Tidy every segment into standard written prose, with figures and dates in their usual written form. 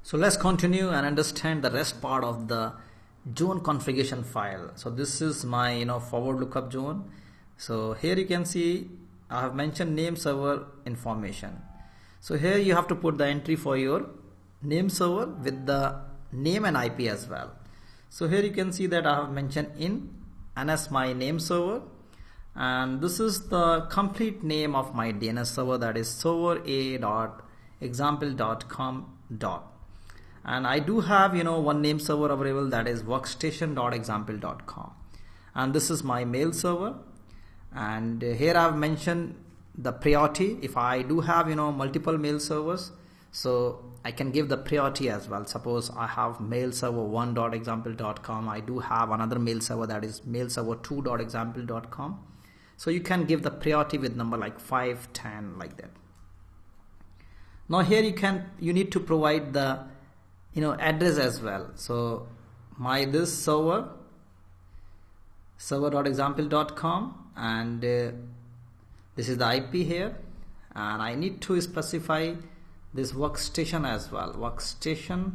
So let's continue and understand the rest part of the zone configuration file. So this is my forward lookup zone. So here you can see I have mentioned name server information. So here you have to put the entry for your name server with the name and IP as well. So here you can see that I have mentioned in and as my name server, and this is the complete name of my DNS server, that is server.a.example.com. And I do have one name server available, that is workstation.example.com, and this is my mail server. And here I have mentioned the priority. If I do have multiple mail servers, so I can give the priority as well. Suppose I have mail server 1.example.com, I do have another mail server, that is mail server 2.example.com. so you can give the priority with number like 5, 10, like that. Now here you need to provide the address as well. So this server.example.com, and this is the IP here, and I need to specify this workstation as well. Workstation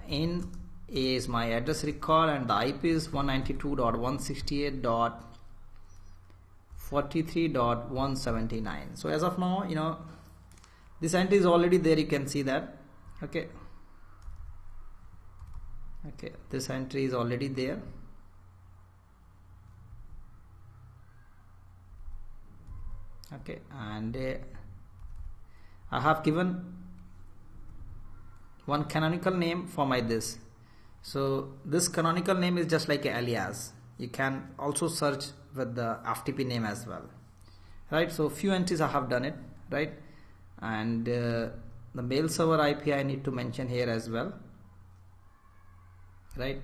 in is my address record, and the IP is 192.168.43.179. so as of now this entry is already there, you can see that. Okay, this entry is already there. Okay, and I have given one canonical name for my this. So this canonical name is just like an alias. You can also search with the FTP name as well, right? So few entries I have done it, right? And the mail server IP I need to mention here as well, right?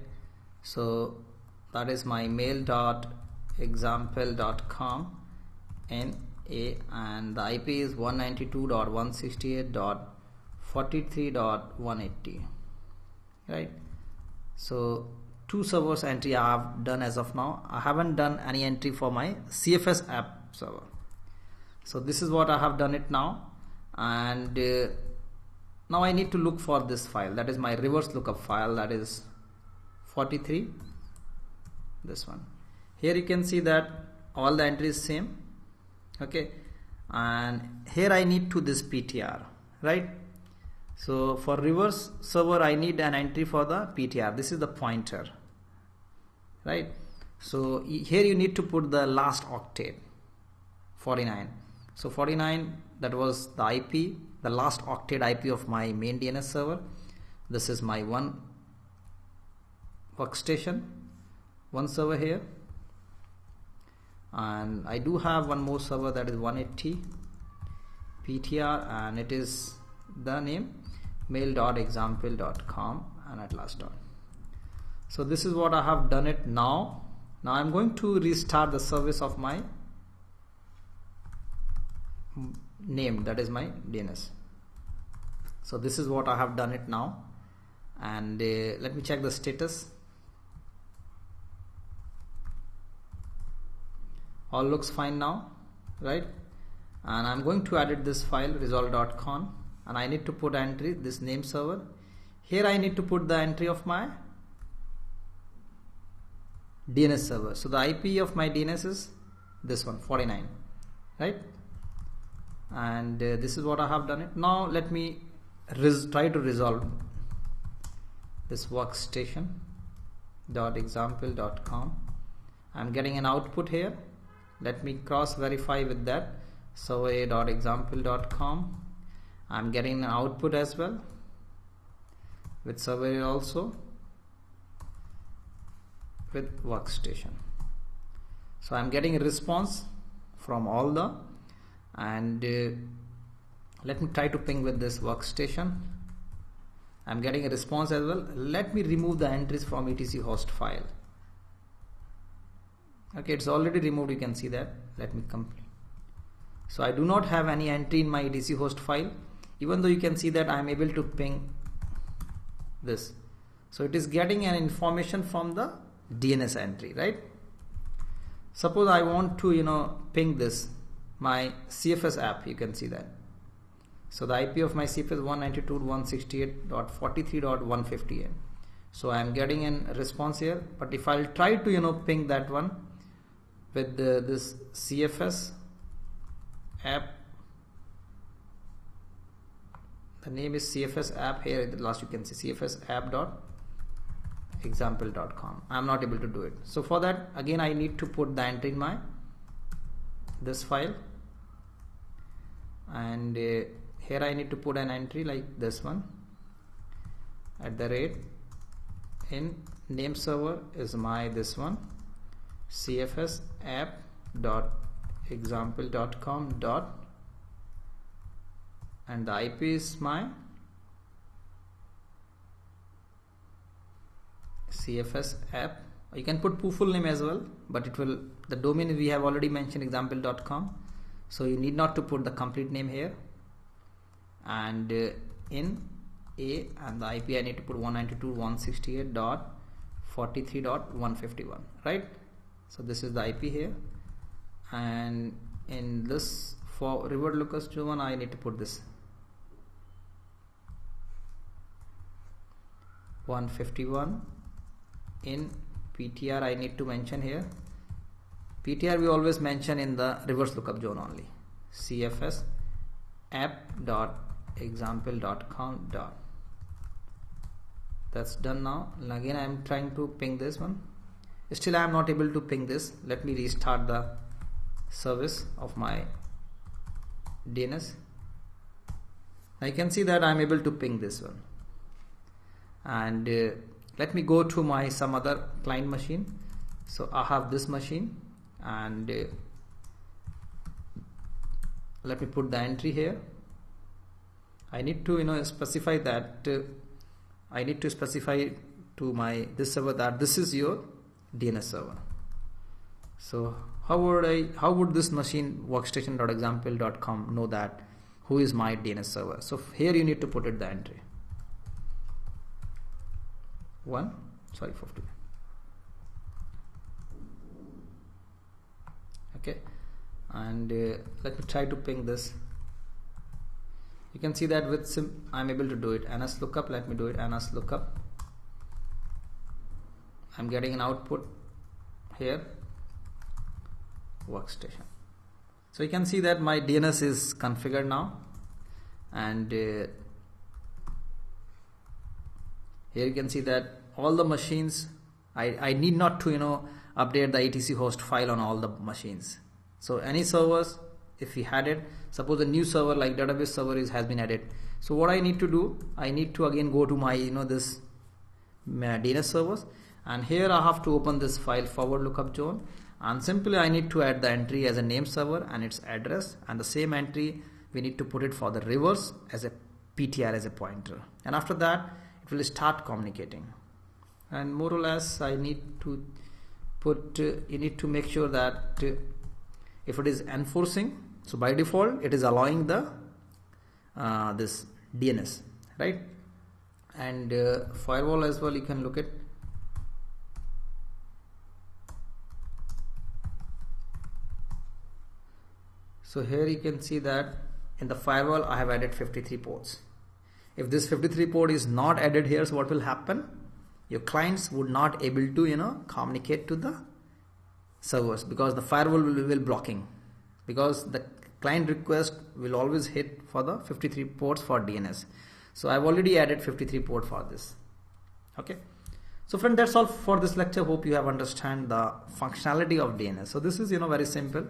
So that is my mail.example.com NA, and the IP is 192.168.43.180, right? So 2 servers entry I have done as of now. I haven't done any entry for my CFS app server. So this is what I have done it now. And now I need to look for this file, that is my reverse lookup file, that is 43, this one. Here you can see that all the entries same. Okay, and here I need to this PTR, right? So for reverse server I need an entry for the PTR. This is the pointer, right? So here you need to put the last octet, 49. So 49, that was the IP, the last octet IP of my main DNS server. This is my one workstation, one server here, and I do have one more server, that is 180 PTR, and it is the name mail.example.com and at last dot. So this is what I have done it now. Now I'm going to restart the service of my name, that is my DNS. So this is what I have done it now, and let me check the status. All looks fine now, right? And I'm going to edit this file resolve.conf, and I need to put entry this name server. Here I need to put the entry of my DNS server. So the IP of my DNS is this one, 49, right? And this is what I have done it. Now let me try to resolve this workstation.example.com. I'm getting an output here. Let me cross verify with that server.example.com. I'm getting an output as well with server also with workstation. So I'm getting a response from all the, and let me try to ping with this workstation. I'm getting a response as well. Let me remove the entries from etc host file. Okay, it's already removed, you can see that. Let me complete. So I do not have any entry in my etc host file, even though you can see that I am able to ping this. So it is getting an information from the DNS entry, right? Suppose I want to ping this my CFS app, you can see that. So the IP of my CFS is 192.168.43.158. So I am getting a response here, but if I'll try to ping that one with this CFS app, the name is CFS app. Here at the last you can see CFS app.example.com. I'm not able to do it. So for that, again I need to put the entry in my this file, and here I need to put an entry like this one, @ in name server is my this one CFS app.example.com dot, and the IP is my CFS app. You can put full name as well, but the domain we have already mentioned example.com, so you need not to put the complete name here. And in A, and the IP I need to put 192.168.43.151, right? So this is the IP here, and in this for revert locus one I need to put this 151. In PTR I need to mention here, PTR we always mention in the reverse lookup zone only, CFS app.example.com dot. That's done now. And again I am trying to ping this one. Still I am not able to ping this. Let me restart the service of my DNS. Now you can see that I am able to ping this one. And let me go to my some other client machine. So I have this machine, and let me put the entry here. I need to specify that I need to specify to my this server that this is your DNS server. So how would this machine workstation.example.com know that who is my DNS server? So here you need to put it the entry 50. Okay, and let me try to ping this. You can see that with I'm able to do it. NS lookup, let me do it. NS lookup. I'm getting an output here, workstation. So you can see that my DNS is configured now, and here you can see that all the machines, I need not to update the etc host file on all the machines. So any servers, if we had it, suppose a new server like database server has been added. So what I need to do, I need to again go to my this DNS servers, and here I have to open this file forward lookup zone, and simply I need to add the entry as a name server and its address, and the same entry we need to put it for the reverse as a PTR as a pointer, and after that it will start communicating. And more or less I need to put you need to make sure that if it is enforcing, so by default it is allowing the this DNS, right? And firewall as well, you can look at. So here you can see that in the firewall I have added 53 ports. If this 53 port is not added here, so what will happen? Your clients would not able to communicate to the servers, because the firewall will blocking, because the client request will always hit for the 53 ports for DNS. So I've already added 53 port for this. Okay, so friend, that's all for this lecture. Hope you have understand the functionality of DNS. So this is very simple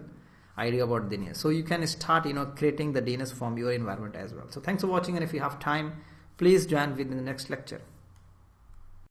idea about DNS. So you can start creating the DNS from your environment as well. So thanks for watching, and if you have time, please join with the next lecture.